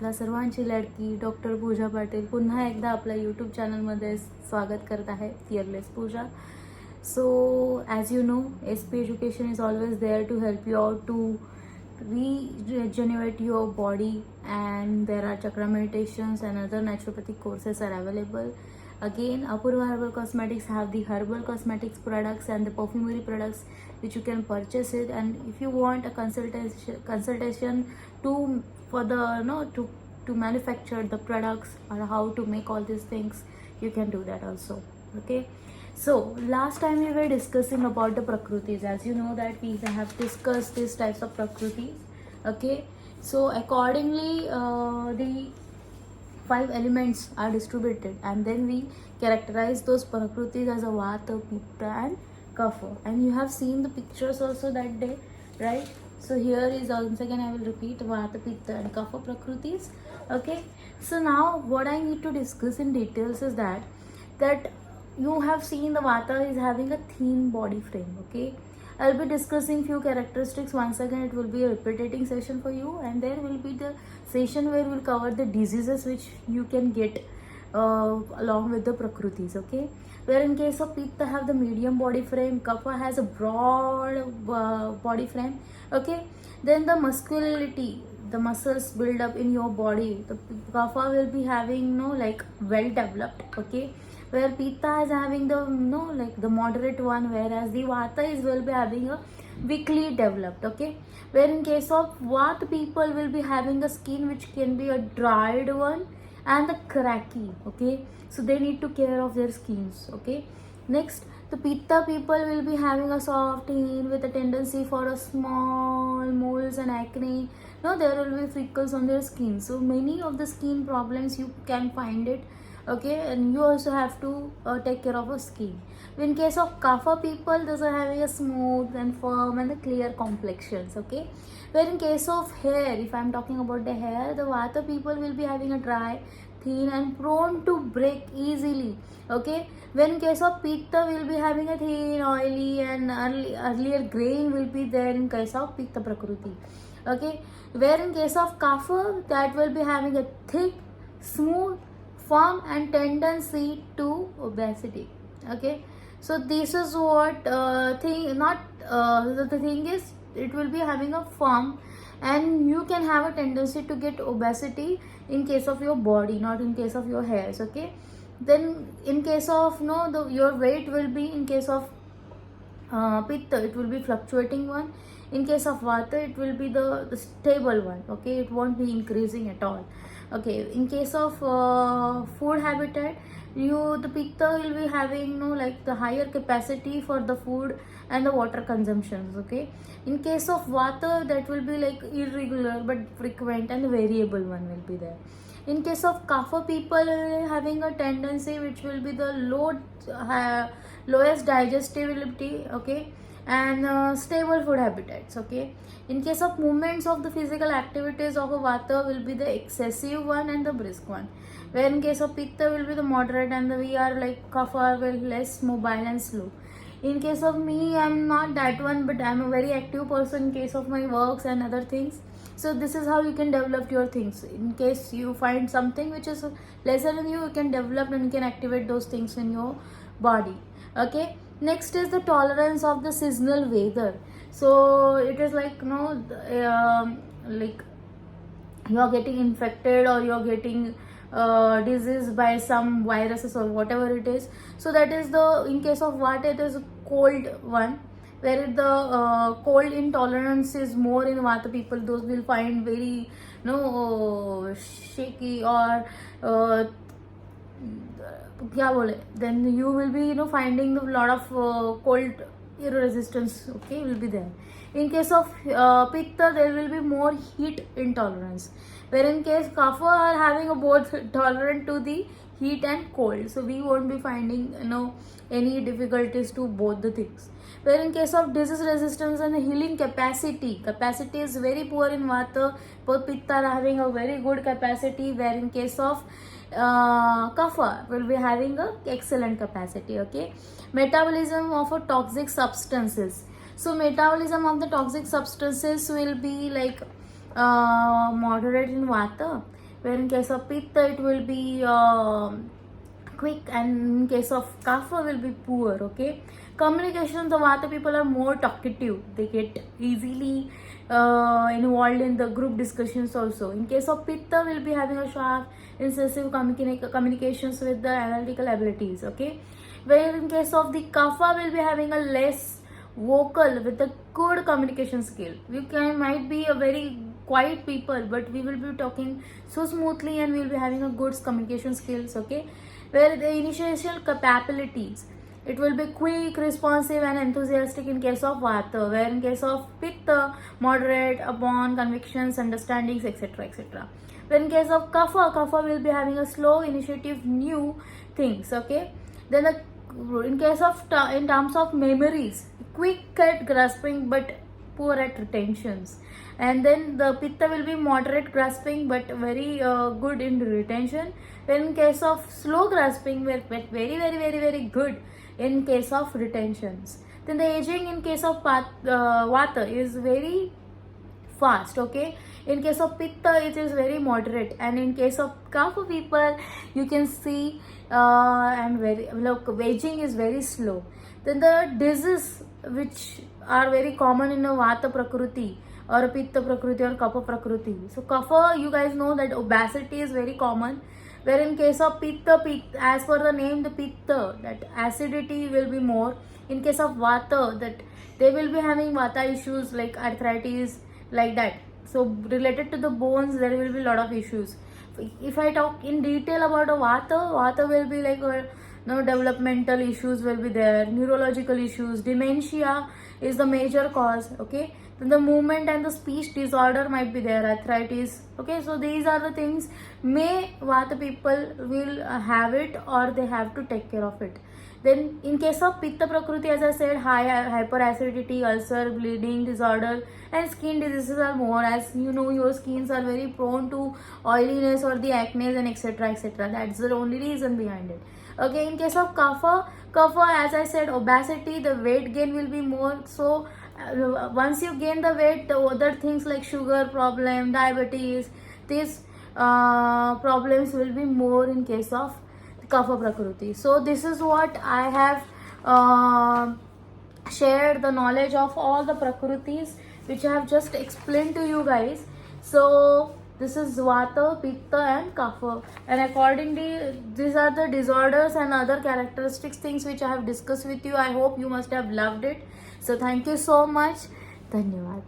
आपल्या सर्वांची लाडकी डॉक्टर पूजा पाटील पुन्हा एकदा आपल्या यूट्यूब चॅनलमध्ये स्वागत करत आहे, fearless Pooja. So as you know, SP education is always there to help you out to regenerate your body, and there are chakra meditations and other naturopathic courses are available. Again, Apurva Herbal Cosmetics have the herbal cosmetics products and the perfumery products which you can purchase it. And if you want a consultation to for the to manufacture the products or how to make all these things, you can do that also. Okay. So last time we were discussing about the prakrutis. As you know that we have discussed these types of prakrutis. Okay, so accordingly the 5 elements are distributed, and then we characterize those prakrutis as a vata, pitta and kapha. And you have seen the pictures also that day, right? So here is once again I will repeat vata, pitta and kapha prakrutis. Okay, so now what I need to discuss in details is that you have seen the vata is having a thin body frame. Okay, I'll be discussing few characteristics. Once again it will be a repetiting session for you, and there will be the session where we'll cover the diseases which you can get along with the prakrutis. Okay, where in case of pitta have the medium body frame, kapha has a broad body frame. Okay, then the muscularity, the muscles build up in your body, the kapha will be having like well developed. Okay, where pitta is having the like the moderate one, whereas the vata is will be having a weakly developed. Okay, where in case of vata, people will be having a skin which can be a dried one and the cracky. Okay, so they need to care of their skins. Okay, next, the pitta people will be having a soft skin with a tendency for a small moles and acne. No, there will be freckles on their skin. So many of the skin problems you can find it. Okay, and you also have to take care of a skin. In case of kapha people, those are having a smooth and firm and a clear complexions. Okay, where in case of hair, if I'm talking about the hair, the vata people will be having a dry, thin and prone to break easily. Okay, when in case of pitta will be having a thin, oily and earlier grain will be there in case of pitta prakruti. Okay, where in case of kapha, that will be having a thick, smooth, firm and tendency to obesity. Okay, so this is what thing not the thing is, it will be having a firm, and you can have a tendency to get obesity in case of your body, not in case of your hairs. Okay, then in case of your weight will be, in case of pitta it will be fluctuating one, in case of vata it will be the stable one. Okay, it won't be increasing at all. Okay, in case of food habitat, the pitta will be having like the higher capacity for the food and the water consumptions. Okay, in case of vata, that will be like irregular but frequent and variable one will be there. In case of kapha people having a tendency which will be the lowest digestibility. Okay, and stable food habitats. Okay, in case of movements of the physical activities of a vata will be the excessive one and the brisk one, where in case of pitta will be the moderate, and we are like kapha will less mobile and slow. In case of me, I'm not that one, but I'm a very active person in case of my works and other things. So this is how you can develop your things. In case you find something which is lesser in you, you can develop and you can activate those things in your body. Okay, next is the tolerance of the seasonal weather. So it is like like you are getting infected or you are getting disease by some viruses or whatever it is. So that is the, in case of vata, it is a cold one, where the cold intolerance is more in vata people. Those will find very shaky or then you will be finding a lot of cold resistance. Okay, will be there. In case of pitta, there will be more heat intolerance, where in case kapha are having a both tolerant to the heat and cold, so we won't be finding any difficulties to both the things. Where in case of disease resistance and healing capacity is very poor in vata. Both pitta are having a very good capacity, where in case of kapha will be having a excellent capacity. Okay, metabolism of a toxic substances. So metabolism of the toxic substances will be like moderate in vata, where in case of Pitta it will be quick, and in case of Kapha will be poor. Okay, communication, the Vata people are more talkative, they get easily involved in the group discussions also. In case of Pitta will be having a sharp incisive communications with the analytical abilities. Okay, where in case of the Kapha will be having a less vocal with a good communication skill. We might be a very quiet people, but we will be talking so smoothly and we will be having a good communication skills. Okay, where the initial capabilities, it will be quick, responsive and enthusiastic in case of Vata, where in case of Pitta, moderate upon convictions, understandings, etc. etc. Where in case of Kapha will be having a slow initiative, new things. Okay, then in case of in terms of memories, quick at grasping but poor at retentions. And then the Pitta will be moderate grasping but very good in retention. When in case of slow grasping, we're very good in case of retentions. Then the aging in case of Vata is very fast. Okay, in case of Pitta it is very moderate, and in case of Kapha people you can see and very aging is very slow. Then the diseases which are very common in a Vata Prakriti or a Pitta Prakriti or Kapha Prakriti. So Kapha, you guys know that obesity is very common, where in case of Pitta, as per the name the Pitta, that acidity will be more. In case of Vata, that they will be having Vata issues like arthritis, like that. So related to the bones, there will be a lot of issues. If I talk in detail about a Vata will be like developmental issues will be there, neurological issues, dementia is the major cause. Okay, then the movement and the speech disorder might be there, arthritis. Okay, so these are the things may Vata people will have it, or they have to take care of it. Then in case of Pitta Prakriti, as I said, high hyperacidity, ulcer, bleeding disorder and skin diseases are more, as you know your skins are very prone to oiliness or the acne and etc etc. That's the only reason behind it. Okay, in case of Kapha, as I said, obesity, the weight gain will be more. So once you gain the weight, the other things like sugar problem, diabetes, these problems will be more in case of Kapha Prakriti. So this is what I have shared, the knowledge of all the Prakritis which I have just explained to you guys. So this is Vata, Pitta and Kapha, and accordingly these are the disorders and other characteristics things which I have discussed with you. I hope you must have loved it. So thank you so much. Dhanyavad.